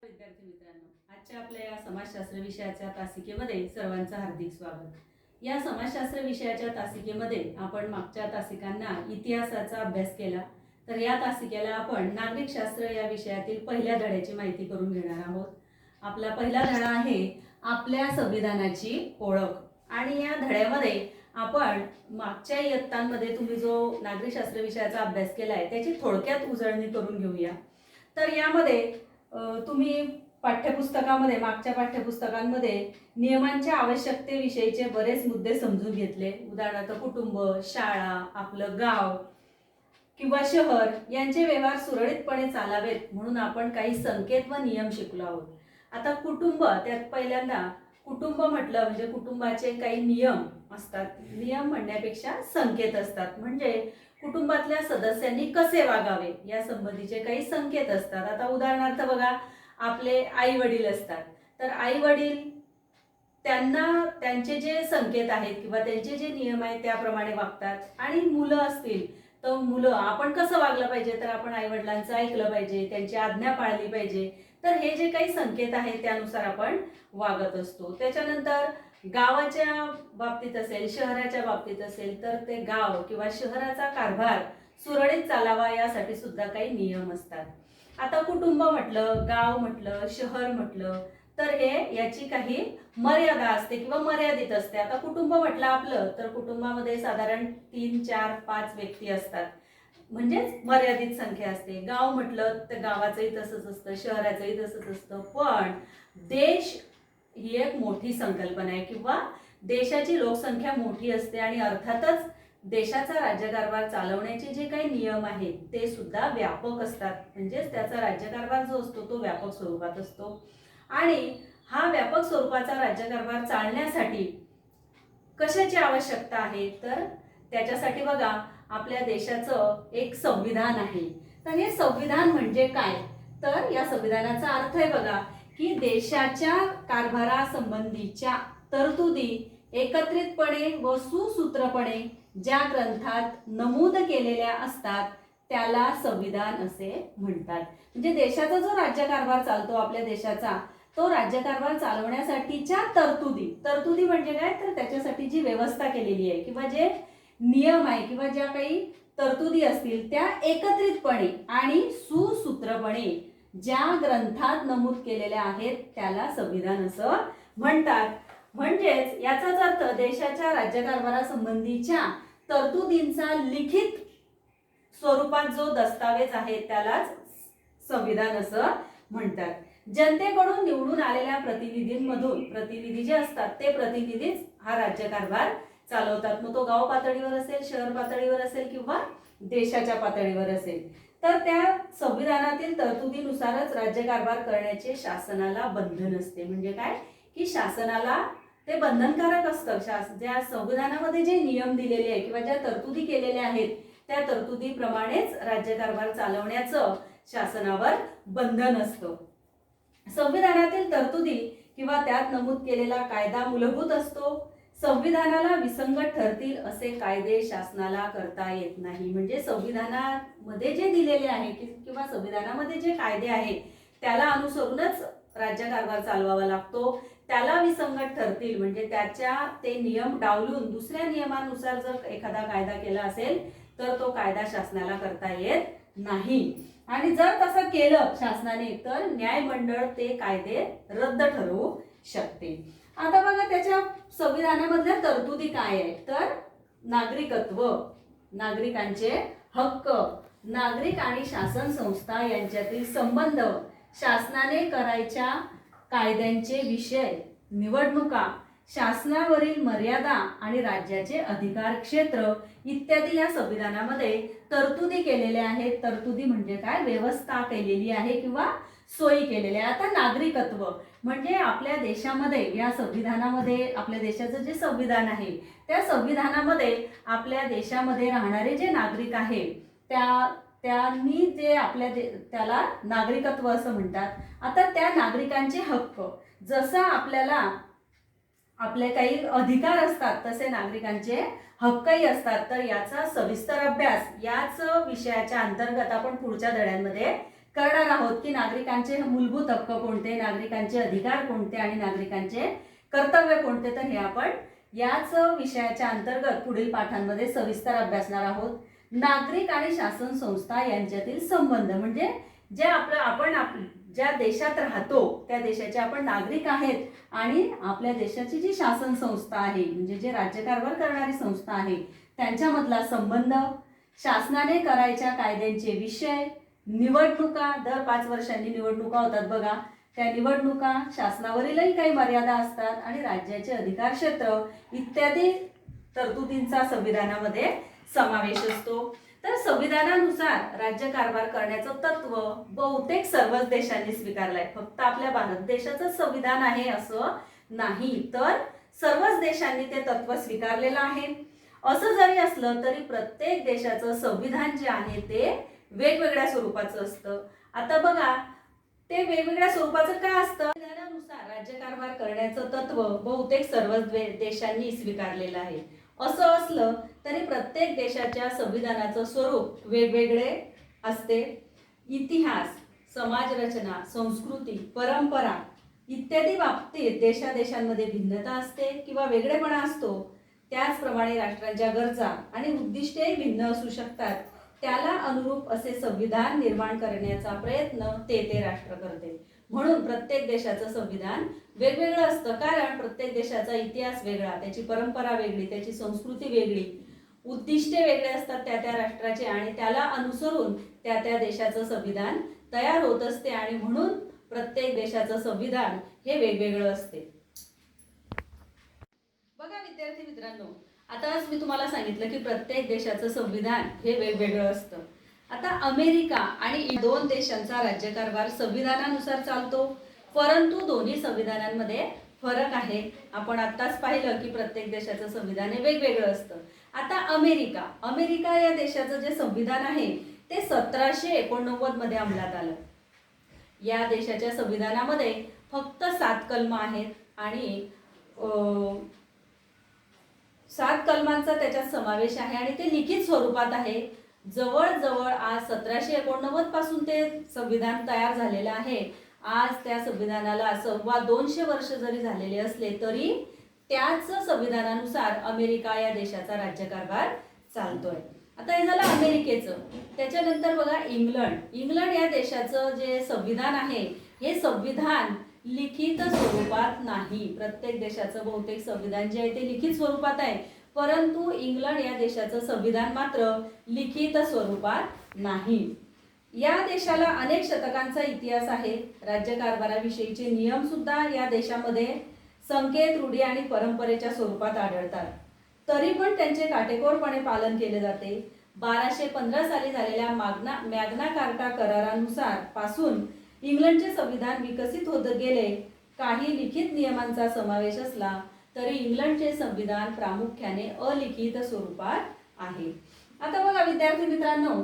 विद्यार्थी मित्रांनो, आजच्या आपल्या या समाजशास्त्र विषयाच्या तासिकेमध्ये सर्वांचं हार्दिक स्वागत. या समाजशास्त्र विषयाच्या तासिकेमध्ये आपण मागच्या तासिकांना इतिहासाचा अभ्यास केला, तर या तासिकेला आपण नागरिकशास्त्र या विषयातील पहिल्या धड्याची माहिती करून घेणार आहोत. आपला पहिला धडा आहे आपल्या संविधानाची ओळख आणि या धड्यामध्ये आपण मागच्या इयत्तांमध्ये तुम्ही जो नागरिकशास्त्र विषयाचा अभ्यास केलाय त्याची थोडक्यात उजळणी करून घेऊया. तर यामध्ये तुम्ही पाठ्यपुस्तकामध्ये मागच्या पाठ्यपुस्तकांमध्ये नियमांच्या आवश्यकतेविषयीचे बरेच मुद्दे समजून घेतले. उदाहरणार्थ कुटुंब, शाळा, आपलं गाव किंवा शहर यांचे व्यवहार सुरळीतपणे चालावेत म्हणून आपण काही संकेत व नियम शिकलो आहोत. आता कुटुंब, त्यात पहिल्यांदा कुटुंब म्हटलं म्हणजे कुटुंबाचे काही नियम असतात. नियम म्हणण्यापेक्षा संकेत असतात, म्हणजे कुटुंबातल्या सदस्यांनी कसे वागावे या संबंधीचे काही संकेत असतात. आता उदाहरणार्थ बघा, आपले आई वडील असतात, तर आई वडील त्यांना त्यांचे जे संकेत आहेत किंवा त्यांचे जे नियम आहेत त्याप्रमाणे वागतात. आणि मुलं असतील तर मुलं आपण कसं वागलं पाहिजे, तर आपण आई वडिलांचं ऐकलं पाहिजे, त्यांची आज्ञा पाळली पाहिजे. तर हे जे काही संकेत आहेत त्यानुसार आपण वागत असतो. त्याच्यानंतर गावाच्या बाबतीत असेल, शहराच्या बाबतीत असेल, तर ते गाव किंवा शहराचा कारभार सुरळीत चालावा यासाठी सुद्धा काही नियम असतात. आता कुटुंब म्हटलं, गाव म्हटलं, शहर म्हटलं, तर हे याची काही मर्यादा असते किंवा मर्यादित असते. आता कुटुंब म्हटलं आपलं, तर कुटुंबामध्ये साधारण 3, 4, 5 व्यक्ती असतात, म्हणजेच मर्यादित संख्या असते. गाव म्हटलं तर गावाचंही तसंच असतं, शहराचंही तसंच असतं. पण देश ही एक मोठी संकल्पना आहे किंवा देशाची लोकसंख्या मोठी असते आणि अर्थातच देशाचा राज्यकारभार चालवण्याचे जे काही नियम आहेत ते सुद्धा व्यापक असतात. म्हणजेच त्याचा राज्यकारभार जो असतो तो व्यापक स्वरूपात असतो. आणि हा व्यापक स्वरूपाचा राज्यकारभार चालण्यासाठी कशाची आवश्यकता आहे, तर त्याच्यासाठी बघा आपल्या देशाचं एक संविधान आहे. तर हे संविधान म्हणजे काय, तर या संविधानाचा अर्थ आहे बघा की देशाच्या कारभारासंबंधीच्या तरतुदी एकत्रितपणे व सुसूत्रपणे ज्या ग्रंथात नमूद केलेल्या असतात त्याला संविधान असे म्हणतात. म्हणजे देशाचा जो राज्यकारभार चालतो आपल्या देशाचा, तो राज्यकारभार चालवण्यासाठीच्या तरतुदी म्हणजे काय, तर त्याच्यासाठी जी व्यवस्था केलेली आहे किंवा जे नियम आहे किंवा ज्या काही तरतुदी असतील त्या एकत्रितपणे आणि सुसूत्रपणे ज्या ग्रंथात नमूद केलेल्या आहेत त्याला संविधान असं म्हणतात. म्हणजेच याचाच अर्थ देशाच्या राज्यकारभारासंबंधीच्या तरतुदींचा लिखित स्वरूपात जो दस्तावेज आहे त्यालाच संविधान असं म्हणतात. जनतेकडून निवडून आलेल्या प्रतिनिधींमधून प्रतिनिधी जे असतात ते प्रतिनिधीच हा राज्यकारभार चालवतात. मग तो गाव पातळीवर असेल, शहर पातळीवर असेल किंवा देशाच्या पातळीवर असेल. तर त्या संविधानातील तरतुदीनुसारच राज्यकारभार करण्याचे शासनाला बंधन असते. म्हणजे काय की शासनाला ते बंधनकारक असतं. ज्या संविधानामध्ये जे नियम दिलेले आहे किंवा ज्या तरतुदी केलेल्या आहेत त्या तरतुदीप्रमाणेच राज्यकारभार चालवण्याचं शासनावर बंधन असतं. संविधानातील तरतुदी किंवा त्यात नमूद केलेला कायदा मूलभूत असतो. संविधानाला विसंगत ठरतील असे कायदे शासनाला करता येत नाही. म्हणजे संविधानामध्ये जे दिलेले आहे किंवा संविधानामध्ये जे कायदे आहेत त्याला अनुसरूनच राज्यकारभार चालवावा लागतो. त्याला विसंगत ठरतील म्हणजे त्याच्या ते नियम डावलून दुसऱ्या नियमानुसार जर एखादा कायदा केला असेल तर तो कायदा शासनाला करता येत नाही. आणि जर तसं केलं शासनाने तर न्यायमंडळ ते कायदे रद्द ठरवू शकते. आता बघा त्याच्या संविधानामधल्या तरतुदी काय आहेत, तर नागरिकत्व, नागरिकांचे हक्क, नागरिक आणि शासन संस्था यांच्यातील संबंध, शासनाने करायच्या कायद्यांचे विषय, निवडणुका, शासनावरील मर्यादा आणि राज्याचे अधिकार क्षेत्र इत्यादी या संविधानामध्ये तरतुदी केलेल्या आहेत. तरतुदी म्हणजे काय, व्यवस्था केलेली आहे किंवा सोयी केलेल्या आहे. आता नागरिकत्व म्हणजे आपल्या देशामध्ये या संविधानामध्ये आपल्या देशाचं जे संविधान आहे त्या संविधानामध्ये आपल्या देशामध्ये राहणारे जे नागरिक आहेत त्यांनी जे त्याला नागरिकत्व असं म्हणतात. आता त्या नागरिकांचे हक्क, जसं आपल्याला आपले काही अधिकार असतात तसे नागरिकांचे हक्कही असतात. तर याचा सविस्तर अभ्यास याच विषयाच्या अंतर्गत आपण पुढच्या धड्यांमध्ये करणार आहोत की नागरिकांचे मूलभूत हक्क कोणते, नागरिकांचे अधिकार कोणते आणि नागरिकांचे कर्तव्य कोणते. तर हे आपण याच विषयाच्या अंतर्गत पुढील पाठांमध्ये सविस्तर अभ्यासणार आहोत. नागरिक आणि शासन संस्था यांच्यातील संबंध म्हणजे जे आपण ज्या देशात राहतो त्या देशाचे आपण नागरिक आहेत आणि आपल्या देशाची जी शासन संस्था आहे म्हणजे जे राज्यकारभार करणारी संस्था आहे त्यांच्यामधला संबंध, शासनाने करायच्या कायद्यांचे विषय, निवडणुका, दर 5 वर्षांनी निवडणुका होतात बघा, त्या निवडणुका, शासनावरीलही काही मर्यादा असतात आणि राज्याचे अधिकार क्षेत्र इत्यादी तरतुदींचा संविधानामध्ये समावेश असतो. तर संविधानानुसार राज्यकारभार करण्याचं तत्व बहुतेक सर्वच देशांनी स्वीकारलंय. फक्त आपल्या भारत देशाचं संविधान आहे असं नाही, तर सर्वच देशांनी ते तत्व स्वीकारलेलं आहे. असं जरी असलं तरी प्रत्येक देशाचं संविधान जे आहे ते वेगवेगळ्या स्वरूपाचं असतं. आता बघा ते वेगवेगळ्या स्वरूपाचं का असतं? संविधानानुसार राज्यकारभार करण्याचं तत्व बहुतेक सर्वच देशांनी स्वीकारलेलं आहे. असं असलं तरी प्रत्येक देशाच्या संविधानाचं स्वरूप वेगवेगळे असते. इतिहास, समाजरचना, संस्कृती, परंपरा इत्यादी बाबतीत देशादेशांमध्ये भिन्नता असते किंवा वेगळेपणा असतो. त्याचप्रमाणे राष्ट्रांच्या गरजा आणि उद्दिष्टेही भिन्न असू शकतात. त्याला अनुरूप असे संविधान निर्माण करण्याचा प्रयत्न ते राष्ट्र करते. म्हणून प्रत्येक देशाचं संविधान वेगवेगळं असतं, कारण प्रत्येक देशाचा इतिहास वेगळा, त्याची परंपरा वेगळी, त्याची संस्कृती वेगळी, उद्दिष्टे वेगळे असतात त्या राष्ट्राचे आणि त्याला अनुसरून त्या देशाचं संविधान तयार होत असते आणि म्हणून प्रत्येक देशाचं संविधान हे वेगवेगळं असते. बघा विद्यार्थी मित्रांनो, आताच मी तुम्हाला सांगितलं की प्रत्येक देशाचं संविधान हे वेगवेगळं असतं. आता अमेरिका आणि 2 देशांचा राज्यकारभार संविधानानुसार चालतो, परंतु दोन्ही संविधानांमध्ये फरक आहे. आपण आत्ताच पाहिलं की प्रत्येक देशाचं संविधान हे वेगवेगळं असतं. आता अमेरिका या देशाचं जे संविधान आहे ते 1789 मध्ये अंमलात आलं. या देशाच्या संविधानामध्ये फक्त 7 कलम आहेत आणि 7 कलमांचा त्याच्यात समावेश आहे आणि ते लिखित स्वरूपात आहे. जवळजवळ आज 1789 पासून ते संविधान तयार झालेलं आहे. आज त्या संविधानाला 250 वर्ष जरी झालेले असले तरी त्याच संविधानानुसार अमेरिका या देशाचा राज्यकारभार चालतोय. आता हे झालं अमेरिकेचं. त्याच्यानंतर बघा इंग्लंड या देशाचं जे संविधान आहे हे संविधान लिखित स्वरूपात नाही. प्रत्येक देशाचं बहुतेक संविधान जे आहे ते लिखित स्वरूपात आहे, परंतु इंग्लंड या देशाचं संविधान मात्र लिखित स्वरूपात नाही. या देशाला अनेक शतकांचा इतिहास आहे. राज्यकारभाराविषयीचे नियम सुद्धा या देशामध्ये संकेत, रूढी आणि परंपरेच्या स्वरूपात आढळतात. तरी पण त्यांचे काटेकोरपणे पालन केले जाते. 1215 साली झालेल्या मॅग्ना कार्टा करारानुसार पासून इंग्लंडचे संविधान विकसित होत गेले. काही लिखित नियमांचा समावेश असला तरी इंग्लंडचे संविधान प्रामुख्याने अलिखित स्वरूपात आहे. आता बघा विद्यार्थी मित्रांनो,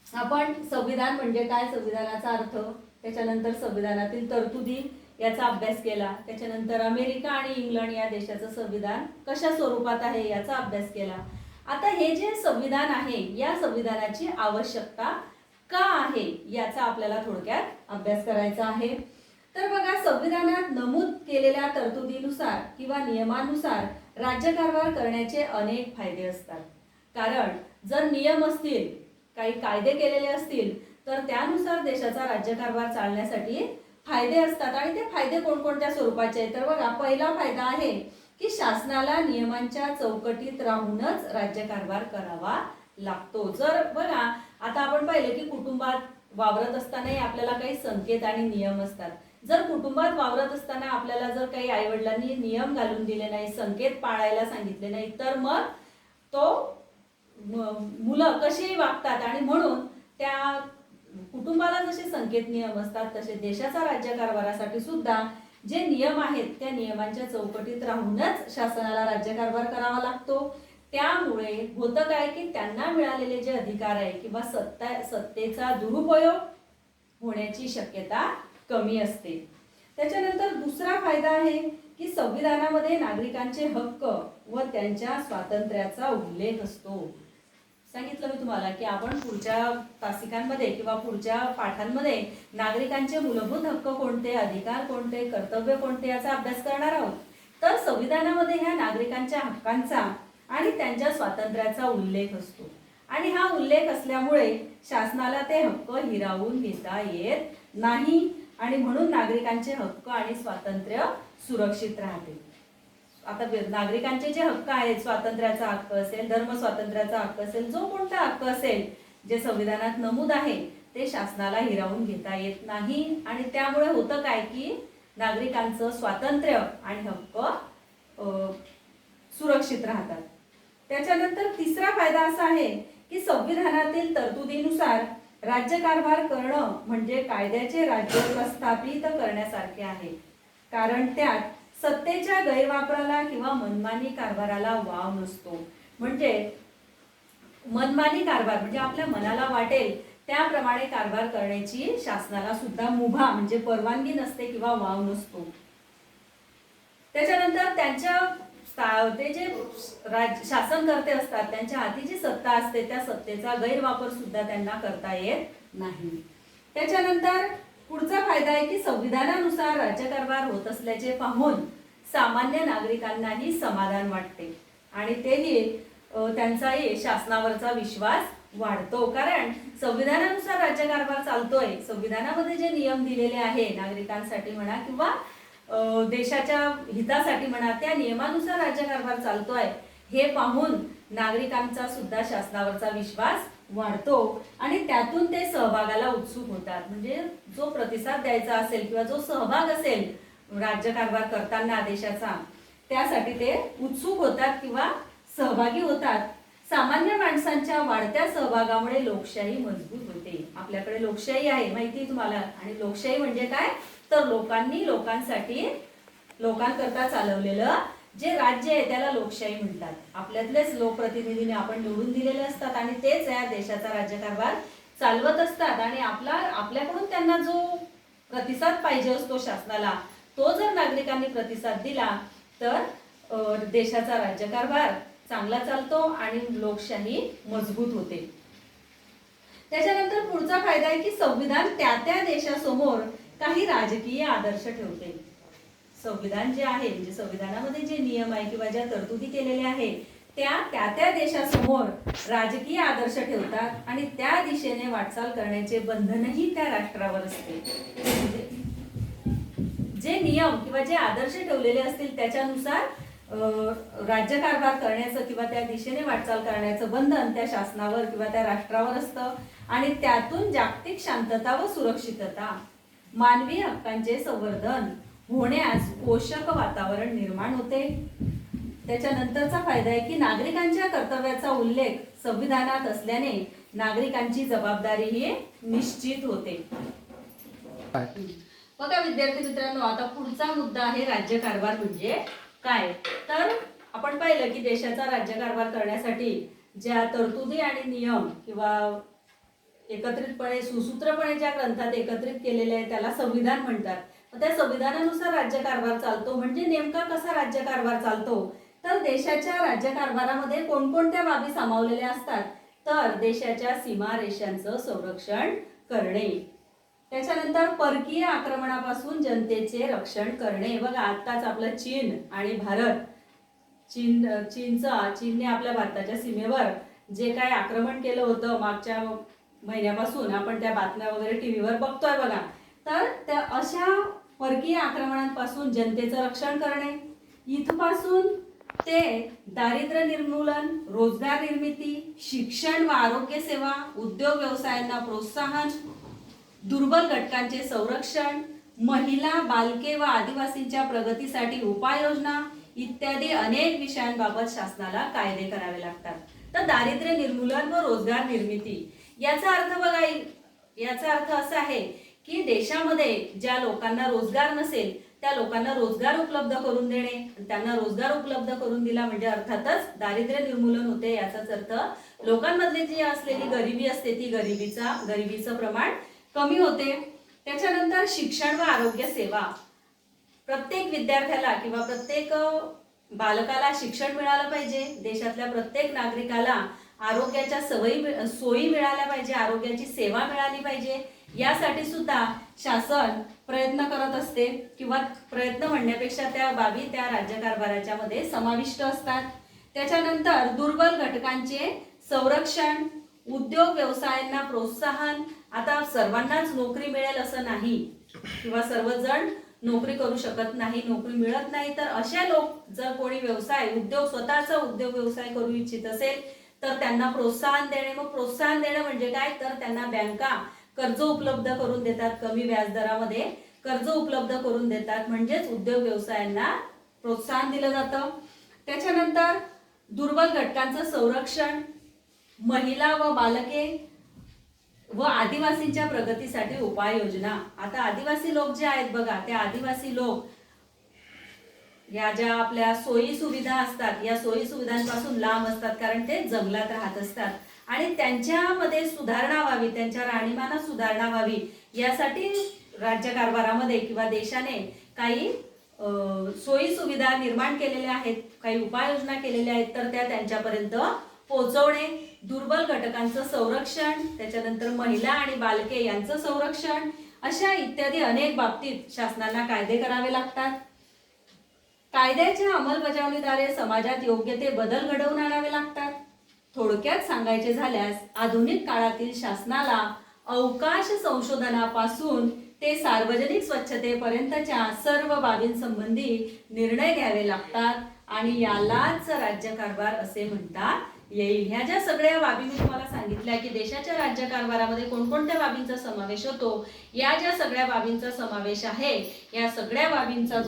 आपण संविधान म्हणजे काय, संविधानाचा अर्थ, त्याच्यानंतर संविधानातील तरतुदी याचा अभ्यास केला. त्याच्यानंतर अमेरिका आणि इंग्लंड या देशाचं संविधान कशा स्वरूपात आहे याचा अभ्यास केला. आता हे जे संविधान आहे या संविधानाची आवश्यकता का आहे याचा आपल्याला थोडक्यात अभ्यास करायचा आहे. तर बघा, संविधानात नमूद केलेल्या तरतुदीनुसार किंवा नियमानुसार राज्यकारभार करण्याचे अनेक फायदे असतात. कारण जर नियम असतील, काही कायदे केलेले असतील तर त्यानुसार देशाचा राज्यकारभार चालण्यासाठी फायदे असतात. आणि ते फायदे कोणकोणत्या स्वरूपाचे आहेत तर बघा, पहिला फायदा आहे की शासनाला नियमांच्या चौकटीत राहूनच राज्यकारभार करावा लागतो. जर बघा, आता आपण पाहिले की कुटुंबात वावरत असतानाही आपल्याला काही संकेत आणि नियम असतात. जर कुटुंबात वावरत असताना आपल्याला जर काही आईवडिलांनी नियम घालून दिले नाही, संकेत पाळायला सांगितले नाही, तर मग तो मुलं कशी वागतात. आणि म्हणून त्या कुटुंबाला जसे संकेत नियम असतात तसे देशाचा राज्यकारभारासाठी सुद्धा जे नियम आहेत त्या नियमांच्या चौकटीत राहूनच शासनाला राज्यकारभार करावा लागतो. त्यामुळे होतं काय की त्यांना मिळालेले जे अधिकार आहे किंवा सत्तेचा दुरुपयोग होण्याची शक्यता कमी असते. त्याच्यानंतर दुसरा फायदा आहे की संविधानामध्ये नागरिकांचे हक्क व त्यांच्या स्वातंत्र्याचा उल्लेख असतो. सांगितलं मी तुम्हाला की आपण पुढच्या तासिकांमध्ये किंवा पुढच्या पाठांमध्ये नागरिकांचे मूलभूत हक्क कोणते, अधिकार कोणते, कर्तव्य कोणते याचा अभ्यास करणार आहोत. तर संविधानामध्ये ह्या नागरिकांच्या हक्कांचा आणि त्यांच्या स्वातंत्र्याचा उल्लेख असतो आणि हा उल्लेख असल्यामुळे शासनाला ते हक्क हिरावून घेता येत नाही आणि म्हणून नागरिकांचे हक्क आणि स्वातंत्र्य सुरक्षित राहते. आता नागरिकांचे जे हक्क आहेत, स्वातंत्र्याचा हक्क असेल, धर्म स्वातंत्र्याचा हक्क असेल, जो कोणता हक्क असेल जे संविधानात नमूद आहे ते शासनाला हिरावून घेता येत नाही आणि त्यामुळे होतं काय की नागरिकांचं स्वातंत्र्य आणि हक्क सुरक्षित राहतात. त्याच्यानंतर तिसरा फायदा असा आहे की संविधानातील तरतुदीनुसार राज्यकारभार करणं म्हणजे कायद्याचे राज्य प्रस्थापित करण्यासारखे आहे, कारण त्यात सत्तेच्या गैरवापराला किंवा मनमानी कारभाराला वाव नसतो. म्हणजे मनमानी कारभार म्हणजे आपल्या मनाला वाटेल त्याप्रमाणे कारभार करण्याची शासनाला सुद्धा मुभा म्हणजे परवानगी नसते किंवा वाव नसतो. त्याच्यानंतर ते जे शासनकर्ते असतात त्यांच्या हाती जी सत्ता असते त्या सत्तेचा गैरवापर सुद्धा त्यांना करता येत नाही. त्याच्यानंतर पुढचा फायदा आहे की संविधानानुसार राज्यकारभार होत असल्याचे पाहून सामान्य नागरिकांनाही समाधान वाटते आणि तेही त्यांचाही शासनावरचा विश्वास वाढतो, कारण संविधानानुसार राज्यकारभार चालतोय. संविधानामध्ये जे नियम दिलेले आहे नागरिकांसाठी म्हणा किंवा देशाच्या हितासाठी म्हणा त्या नियमानुसार राज्यकारभार चालतोय हे पाहून नागरिकांचा सुद्धा शासनावरचा विश्वास वाढतो आणि त्यातून ते सहभागाला उत्सुक होतात. म्हणजे जो प्रतिसाद द्यायचा असेल किंवा जो सहभाग असेल राज्यकारभार करताना देशाचा त्यासाठी ते उत्सुक होतात किंवा सहभागी होतात. सामान्य माणसांच्या वाढत्या सहभागामुळे लोकशाही मजबूत होते. आपल्याकडे लोकशाही आहे माहिती आहे तुम्हाला, आणि लोकशाही म्हणजे काय तर लोकांनी लोकांसाठी लोकांकरता चालवलेलं जे राज्य आहे त्याला लोकशाही म्हणतात. आपल्यातलेच लोकप्रतिनिधीने आपण निवडून दिलेले असतात आणि तेच या देशाचा राज्यकारभार चालवत असतात आणि आपल्याकडून त्यांना जो प्रतिसाद पाहिजे असतो शासनाला तो जर नागरिकांनी प्रतिसाद दिला तर देशाचा राज्यकारभार चांगला चालतो आणि लोकशाही मजबूत होते. त्याच्यानंतर पुढचा फायदा आहे की संविधान त्या त्या देशासमोर काही राजकीय आदर्श ठेवते. संविधान जे आहे म्हणजे संविधानामध्ये जे नियम आहे किंवा ज्या तरतुदी केलेल्या आहेत त्या त्या देशासमोर राजकीय आदर्श ठेवतात आणि त्या दिशेने वाटचाल करण्याचे बंधनही त्या राष्ट्रावर असते. जे नियम किंवा जे आदर्श ठेवलेले असतील त्याच्यानुसार राज्यकारभार करण्याचं किंवा त्या दिशेने वाटचाल करण्याचं बंधन त्या शासनावर किंवा त्या राष्ट्रावर असतं आणि त्यातून जागतिक शांतता व सुरक्षितता, मानवी हक्कांचे संवर्धन होण्यास पोषक वातावरण निर्माण होते. त्याच्यानंतरचा फायदा आहे की नागरिकांच्या कर्तव्याचा उल्लेख संविधानात असल्याने नागरिकांची जबाबदारी ही निश्चित होते. बघा विद्यार्थी मित्रांनो, आता पुढचा मुद्दा आहे राज्यकारभार म्हणजे काय. तर आपण पाहिलं की देशाचा राज्यकारभार करण्यासाठी ज्या तरतुदी आणि नियम किंवा एकत्रितपणे सुसूत्रपणे ज्या ग्रंथात एकत्रित केलेले आहे त्याला संविधान म्हणतात. त्या संविधानानुसार राज्यकारभार चालतो. म्हणजे नेमका कसा राज्यकारभार चालतो तर देशाच्या राज्यकारभारामध्ये कोणकोणत्या बाबी सामावलेल्या असतात तर देशाच्या सीमारेषांचं संरक्षण करणे, त्याच्यानंतर परकीय आक्रमणापासून जनतेचे रक्षण करणे. बघा आत्ताच आपलं चीन आणि भारत चीनने आपल्या भारताच्या सीमेवर जे काही आक्रमण केलं होतं मागच्या महिन्यापासून आपण त्या बातम्या वगैरे टीव्हीवर बघतोय बघा. तर त्या अशा परकीय आक्रमणांपासून जनतेचं रक्षण करणे, इथपासून ते दारिद्र्य निर्मूलन, रोजगार निर्मिती, शिक्षण व आरोग्य सेवा, उद्योग व्यवसायांना प्रोत्साहन, दुर्बल घटकांचे संरक्षण, महिला, बालके व आदिवासींच्या प्रगतीसाठी उपाययोजना इत्यादी अनेक विषयांबाबत शासनाला कायदे करावे लागतात. तर दारिद्र्य निर्मूलन व रोजगार निर्मिती याचा अर्थ बघा, याचा अर्थ असा आहे की देशामध्ये ज्या लोकांना रोजगार नसेल त्या लोकांना रोजगार उपलब्ध करून देणे, त्यांना रोजगार उपलब्ध करून दिला म्हणजे अर्थातच दारिद्र्य निर्मूलन होते. याचाच अर्थ लोकांमधली जी असलेली गरिबी असते ती गरिबीचं प्रमाण कमी होते. त्याच्यानंतर शिक्षण व आरोग्य सेवा, प्रत्येक विद्यार्थ्याला किंवा प्रत्येक बालकाला शिक्षण मिळालं पाहिजे. देशातल्या प्रत्येक नागरिकाला आरोग्याच्या सोयी मिळाल्या पाहिजे, आरोग्याची सेवा मिळाली पाहिजे, यासाठी सुद्धा शासन प्रयत्न करत असते किंवा प्रयत्न म्हणण्यापेक्षा त्या बाबी त्या राज्यकारभाराच्या मध्ये समाविष्ट असतात. त्याच्यानंतर दुर्बल घटकांचे संरक्षण, उद्योग व्यवसायांना प्रोत्साहन. आता सर्वांनाच नोकरी मिळेल असं नाही किंवा सर्वजण नोकरी करू शकत नाही, नोकरी मिळत नाही, तर अशा लोक जर कोणी स्वतःचा उद्योग व्यवसाय करू इच्छित असेल तर त्यांना प्रोत्साहन देणे. मग प्रोत्साहन देणं म्हणजे काय, तर त्यांना बँका कर्ज उपलब्ध करून देतात, कमी व्याजदरामध्ये कर्ज उपलब्ध करून देतात, म्हणजेच उद्योग व्यवसायांना प्रोत्साहन दिलं जातं. त्याच्यानंतर दुर्बल घटकांचं संरक्षण, महिला व बालके व आदिवासींच्या प्रगतीसाठी उपाययोजना. आता आदिवासी लोक जे आहेत बघा, ते आदिवासी लोक या ज्या आपल्या सोयी सुविधा असतात या सोयी सुविधांपासून लांब असतात, कारण ते जंगलात राहत असतात आणि त्यांच्यामध्ये सुधारणा व्हावी, त्यांच्या राहणीमानात सुधारणा व्हावी, यासाठी राज्यकारभारामध्ये किंवा देशाने काही सोयी सुविधा निर्माण केलेल्या आहेत, काही उपाययोजना केलेल्या आहेत, तर त्या त्यांच्यापर्यंत पोहोचवणे. दुर्बल घटकांचं संरक्षण, त्याच्यानंतर महिला आणि बालके यांचं संरक्षण, अशा इत्यादी अनेक बाबतीत शासनाला कायदे करावे लागतात. कायद्याच्या अंमलबजावणीद्वारे समाजात योग्य ते बदल घडवून आणावे लागतात. थोडक्यात सांगायचे झाल्यास आधुनिक काळातील शासनाला अवकाश संशोधनापासून ते सार्वजनिक स्वच्छतेपर्यंतच्या सर्व बाबींसंबंधी निर्णय घ्यावे लागतात आणि यालाच राज्यकारभार असे म्हणतात येईल. ह्या ज्या सगळ्या बाबी मी तुम्हाला सांगितल्या की देशाच्या राज्यकारभारामध्ये कोणकोणत्या बाबींचा समावेश होतो, या ज्या सगळ्या बाबींचा समावेश आहे, या सगळ्या बाबींचा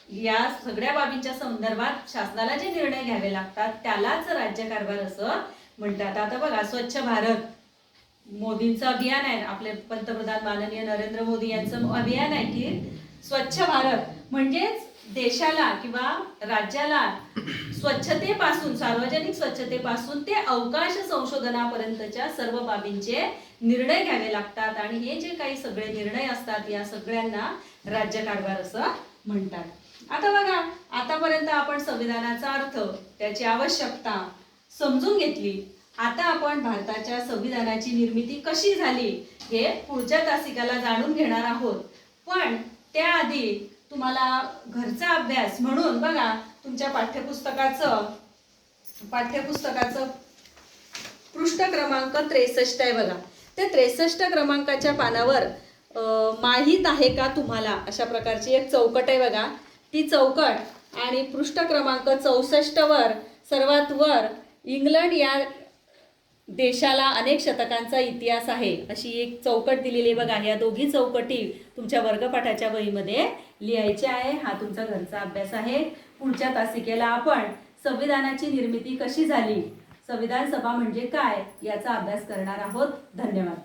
या सगळ्या बाबींच्या संदर्भात शासनाला जे निर्णय घ्यावे लागतात त्यालाच राज्यकारभार असं म्हणतात. आता बघा, स्वच्छ भारत मोदींचं अभियान आहे, आपले पंतप्रधान माननीय नरेंद्र मोदी यांचं अभियान आहे की स्वच्छ भारत म्हणजेच देशाला किंवा राज्याला स्वच्छतेपासून, सार्वजनिक स्वच्छतेपासून ते अवकाश संशोधनापर्यंतच्या सर्व बाबींचे निर्णय घ्यावे लागतात आणि हे जे काही सगळे निर्णय असतात या सगळ्यांना राज्यकारभार असं म्हणतात. आता बघा, आतापर्यंत आपण संविधानाचा अर्थ, त्याची आवश्यकता समजून घेतली. आता आपण भारताच्या संविधानाची निर्मिती कशी झाली हे पुढच्या तासिकाला जाणून घेणार आहोत. पण त्याआधी तुम्हाला घरचा अभ्यास म्हणून बघा, तुमच्या पाठ्यपुस्तकाचं पृष्ठ क्रमांक 63 आहे बघा. त्या 63 क्रमांकाच्या पानावर माहीत आहे का तुम्हाला, अशा प्रकारची एक चौकट आहे बघा. ती चौकट आणि पृष्ठ क्रमांक 64 वर सर्वात वर इंग्लंड या देशाला अनेक शतकांचा इतिहास आहे अशी एक चौकट दिलेली आहे बघा. या दोघी चौकटी तुमच्या वर्गपाठाच्या वहीमध्ये लिहायच्या आहे. हा तुमचा घरचा अभ्यास आहे. पुढच्या तासिकेला आपण संविधानाची निर्मिती कशी झाली, संविधान सभा म्हणजे काय, याचा अभ्यास करणार आहोत. धन्यवाद.